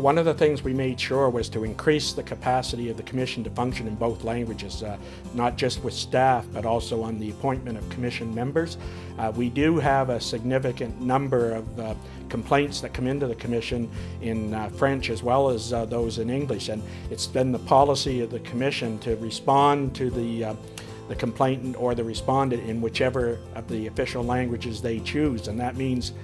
one of the things we made sure was to increase the capacity of the Commission to function in both languages, not just with staff, but also on the appointment of Commission members. We do have a significant number of complaints that come into the Commission in French as well as those in English, and it's been the policy of the Commission to respond to the complainant or the respondent in whichever of the official languages they choose, and that means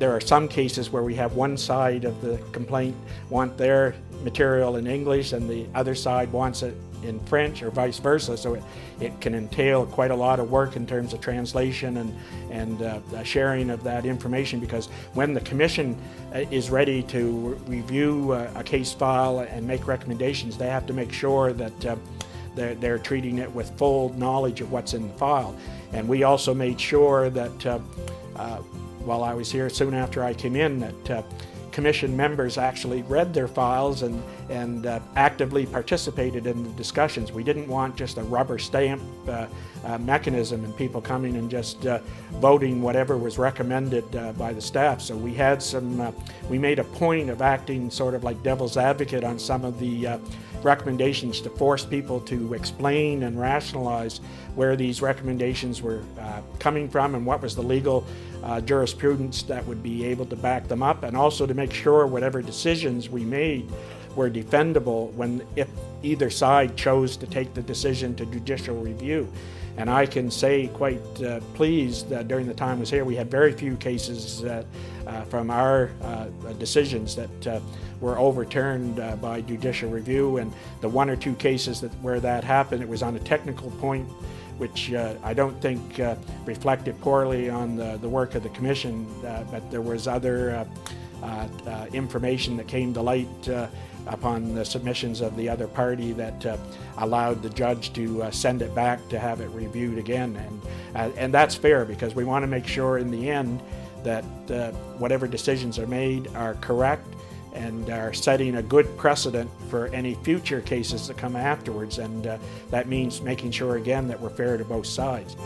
there are some cases where we have one side of the complaint want their material in English and the other side wants it in French, or vice versa, so it can entail quite a lot of work in terms of translation and sharing of that information, because when the Commission is ready to review a case file and make recommendations, they have to make sure that they're treating it with full knowledge of what's in the file. And we also made sure that while I was here soon after I came in, that Commission members actually read their files and actively participated in the discussions. We didn't want just a rubber stamp mechanism and people coming and just voting whatever was recommended by the staff. So we had we made a point of acting sort of like devil's advocate on some of the recommendations to force people to explain and rationalize where these recommendations were coming from and what was the legal jurisprudence that would be able to back them up, and also to make sure whatever decisions we made were defendable if either side chose to take the decision to judicial review. And I can say quite pleased that during the time I was here, we had very few cases from our decisions that were overturned by judicial review, and the one or two cases where that happened, it was on a technical point which I don't think reflected poorly on the work of the Commission, but there was other information that came to light upon the submissions of the other party that allowed the judge to send it back to have it reviewed again. And that's fair, because we want to make sure in the end that whatever decisions are made are correct and are setting a good precedent for any future cases that come afterwards. And that means making sure again that we're fair to both sides.